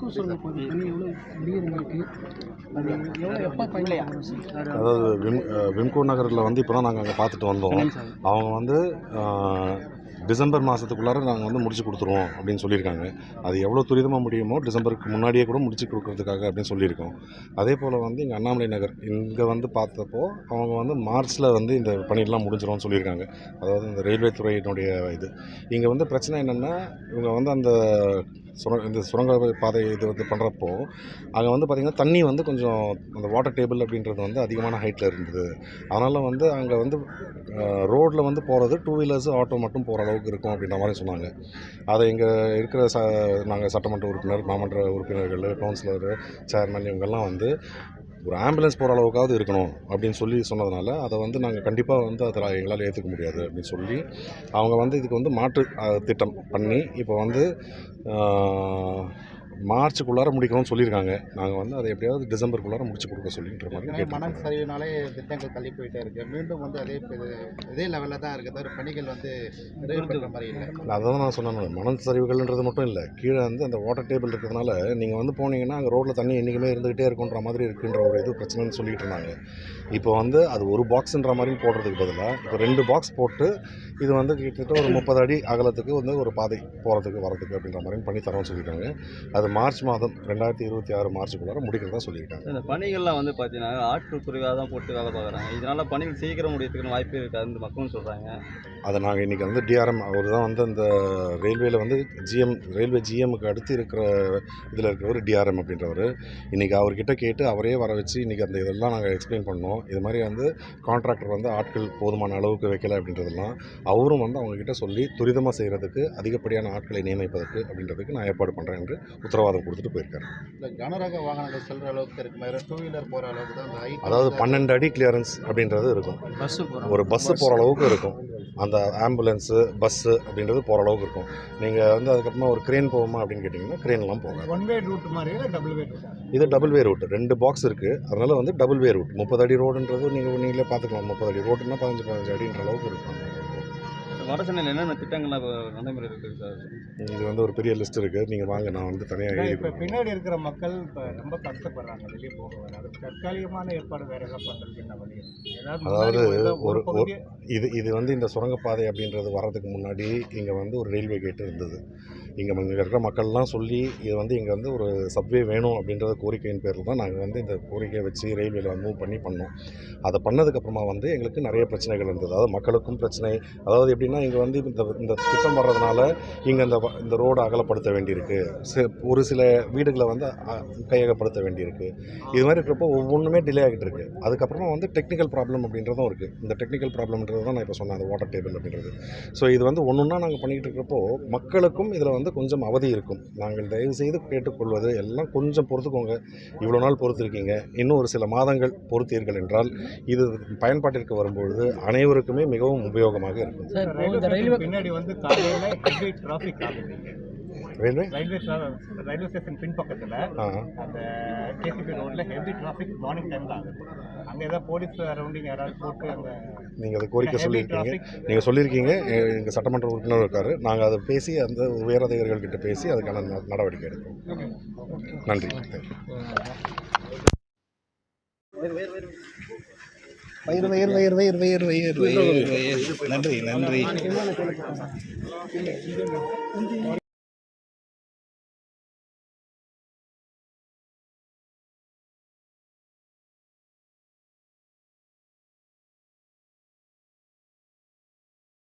பக்கம் சொல்லுங்க கொஞ்சம் தண்ணி எவ்வளோ முடியுது இருக்குது அது எவ்வளோ எப்போ பயணிலையா சார்? அதாவது விம்கோ நகரில் வந்து இப்போ தான் நாங்கள் அங்கே பார்த்துட்டு வந்தோம். அவங்க வந்து டிசம்பர் மாதத்துக்குள்ளார நாங்கள் வந்து முடிச்சு கொடுத்துருவோம் அப்படின்னு சொல்லியிருக்காங்க. அது எவ்வளோ துரிதமாக முடியுமோ டிசம்பருக்கு முன்னாடியே கூட முடிச்சு கொடுக்கறதுக்காக அப்படின்னு சொல்லியிருக்கோம். அதே போல் வந்து இங்கே அண்ணாமலை நகர் இங்கே வந்து பார்த்தப்போ அவங்க வந்து மார்ச்சில் வந்து இந்த பணியெல்லாம் முடிஞ்சிடும்னு சொல்லியிருக்காங்க. அதாவது இந்த ரயில்வே துறையினுடைய இது இங்கே வந்து பிரச்சனை என்னென்னா இவங்க வந்து அந்த இந்த சுரங்க பாதை இது வந்து பண்ணுறப்போ அங்கே வந்து பார்த்திங்கன்னா தண்ணி வந்து கொஞ்சம் அந்த வாட்டர் டேபிள் அப்படின்றது வந்து அதிகமான ஹைட்டில் இருந்தது. அதனால் வந்து அங்கே வந்து ரோட்டில் வந்து போகிறது டூ வீலர்ஸு ஆட்டோ மட்டும் போகிற அளவுக்கு இருக்கும் அப்படின்ற மாதிரி சொன்னாங்க. அதை இங்கே இருக்கிற நாங்கள் சட்டமன்ற உறுப்பினர், மாமன்ற உறுப்பினர்கள், கவுன்சிலரு, சேர்மன் இவங்கெல்லாம் வந்து ஒரு ஆம்புலன்ஸ் போகிற அளவுக்காவது இருக்கணும் அப்படின்னு சொல்லி சொன்னதுனால அதை வந்து நாங்கள் கண்டிப்பாக வந்து அதில் எங்களால் ஏற்றுக்க முடியாது அப்படின்னு சொல்லி அவங்க வந்து இதுக்கு வந்து மாற்று திட்டம் பண்ணி இப்போ வந்து மார்ச்சுக்குள்ளார முடிக்கணும்னு சொல்லியிருக்காங்க. நாங்கள் வந்து அதை எப்படியாவது டிசம்பருக்குள்ளார முடிச்சு கொடுக்க சொல்லின்ற மாதிரி மணல் சரிவுனாலே திட்டங்கள் தள்ளி போயிட்டே இருக்குது. மீண்டும் வந்து அதே லெவலில் தான் இருக்குது. ஒரு பணிகள் வந்து நிறைவேற்ற மாதிரி இல்லை. அதை தான் நான் சொன்னேன். மணல் சரிவுகள்ன்றது மட்டும் இல்லை, கீழே வந்து அந்த வாட்டர் டேபிள் இருக்கிறதுனால நீங்கள் வந்து போனீங்கன்னா அங்கே ரோட்டில் தண்ணி என்றைக்குமே இருந்துகிட்டே இருக்குன்ற மாதிரி இருக்குன்ற ஒரு இது பிரச்சனைன்னு சொல்லிட்டு இருந்தாங்க. இப்போ வந்து அது ஒரு பாக்ஸுன்ற மாதிரி போடுறதுக்கு பதிலாக இப்போ 2 பாக்ஸ் போட்டு இது வந்து கிட்டத்தட்ட ஒரு 30 அடி அகலத்துக்கு வந்து ஒரு பாதை போகிறதுக்கு வரதுக்கு அப்படின்ற மாதிரி பண்ணி தரோம்னு சொல்லியிருக்காங்க. அது மார்ச் மாதம் 2026 மார்ச்சுக்குள்ளார முடிக்கிறதா சொல்லியிருக்காங்க. இந்த பணிகள்லாம் வந்து பார்த்தீங்கன்னா ஆட்கள் குறைவாக தான் போட்டு வேலை பார்க்குறாங்க. இதனால் பணிகள் சீக்கிரம் முடியறதுக்கு வாய்ப்பு இருக்காதுன்னு மக்களும் சொல்கிறாங்க. அதை நாங்கள் இன்றைக்கி வந்து டிஆர்எம் அவர் தான் வந்து அந்த ரயில்வேயில் வந்து ரயில்வே ஜிஎம்முக்கு அடுத்து இருக்கிற இதில் இருக்கிறவர் டிஆர்எம் அப்படின்றவர். இன்றைக்கி அவர்கிட்ட கேட்டு அவரே வர வச்சு இன்றைக்கி அந்த இதெல்லாம் நாங்கள் எக்ஸ்பிளைன் பண்ணோம். இது மாதிரி வந்து கான்ட்ராக்டர் வந்து ஆட்கள் போதுமான அளவுக்கு வைக்கலை அப்படின்றதெல்லாம் அவரும் வந்து அவங்கக்கிட்ட சொல்லி துரிதமாக செய்கிறதுக்கு அதிகப்படியான ஆட்களை நியமிப்பதற்கு அப்படின்றதுக்கு நான் ஏற்பாடு பண்ணுறேன் என்று உத்தரவாதம் கொடுத்துட்டு போயிருக்காரு. இல்லை கனரக வாகனங்கள் செல்கிற அளவுக்கு இருக்கு, வேறு டூ வீலர் போகிற அளவுக்கு தான் அந்த அதாவது 12 அடி கிளியரன்ஸ் அப்படின்றது இருக்கும். ஒரு பஸ்ஸு போகிற அளவுக்கு இருக்கும். அந்த ஆம்புலன்ஸு பஸ்ஸு அப்படின்றது போகிற அளவுக்கு இருக்கும். நீங்கள் வந்து அதுக்கப்புறமா ஒரு க்ரேன் போகுமா அப்படின்னு கேட்டிங்கன்னா க்ரேன்லாம் போகாது. ஒன் வே ரூட் மாதிரி டபுள் வே ரூட். இது டபுள் வே ரூட். 2 பாக்ஸ் இருக்குது. அதனால் வந்து டபுள் வே ரூட். 30 அடி ரோடுன்றது நீங்களே பார்த்துக்கலாம். 30 அடி ரோடுன்னா 15 அடின்ற அளவுக்கு இருக்கும். வட சென்னையில் என்னென்ன திட்டங்கள்லாம் நடைமுறை இருக்குது சார்? இது வந்து ஒரு பெரிய லிஸ்ட் இருக்குது. நீங்கள் வாங்க, நான் வந்து தனியாக இப்போ பின்னாடி இருக்கிற மக்கள் இப்போ ரொம்ப கஷ்டப்படுறாங்க, வெளியே போக வேறு. அது தற்காலிகமான ஏற்பாடு வேறு எல்லாம் பண்ணுறதுக்கு என்ன வழி? அதாவது இது வந்து இந்த சுரங்கப்பாதை அப்படின்றது வர்றதுக்கு முன்னாடி இங்கே வந்து ஒரு ரயில்வே கேட்டு இருந்தது. இங்கே இருக்கிற மக்கள்லாம் சொல்லி இது வந்து இங்கே வந்து ஒரு சப்வே வேணும் அப்படின்றத கோரிக்கையின் பேரில் தான் நாங்கள் வந்து இந்த கோரிக்கையை வச்சு ரயில்வேல மூவ் பண்ணோம். அதை பண்ணதுக்கப்புறமா வந்து எங்களுக்கு நிறைய பிரச்சனைகள் இருந்தது. அதாவது மக்களுக்கும் பிரச்சனை. அதாவது எப்படின்னா இங்கே வந்து இந்த திட்டம் வர்றதுனால இங்கே இந்த ரோடு அகலப்படுத்த வேண்டியிருக்கு. ஒரு சில வீடுகளை வந்து கையகப்படுத்த வேண்டியிருக்கு. இது மாதிரி இருக்கிறப்போ ஒவ்வொன்றுமே டிலே ஆகிட்டு இருக்குது. அதுக்கப்புறமா வந்து டெக்னிக்கல் ப்ராப்ளம் அப்படின்றதும் இருக்குது. இந்த டெக்னிக்கல் ப்ராப்ளம்ன்றது தான் நான் இப்போ சொன்னேன், அந்த வாட்டர் டேபிள் அப்படின்றது. ஸோ இது வந்து ஒன்றா நாங்கள் பண்ணிகிட்டு இருக்கிறப்போ மக்களுக்கும் இதில் வந்து கொஞ்சம் அவதி இருக்கும். நாங்கள் தயவு செய்து கேட்டுக்கொள்வது எல்லாம் கொஞ்சம் பொறுத்துக்கோங்க. இவ்வளோ நாள் பொறுத்திருக்கீங்க, இன்னும் ஒரு சில மாதங்கள் பொறுத்தீர்கள் என்றால் இது பயன்பாட்டிற்கு வரும்பொழுது அனைவருக்குமே மிகவும் உபயோகமாக இருக்கும். பின்னாடி வந்து காலையில் ஹெவி டிராஃபிக் ஆகுது. ரயில்வே ஸ்டேஷன் பின்பக்கத்தில் அந்த கேசிபி ரோட்டில் ஹெவி டிராஃபிக் மார்னிங் டைமில் ஆகுது. அங்கே ஏதாவது போலீஸ் அரௌண்டிங் யாராவது போட்டு அங்கே நீங்கள் அதை கோரிக்கை சொல்லியிருக்கீங்க. எங்கள் சட்டமன்ற உறுப்பினர் இருக்கார். நாங்கள் அதை பேசி அந்த உயர் அதிகாரிகள்கிட்ட பேசி அதுக்கான நடவடிக்கை எடுப்போம். நன்றி. நன்றி.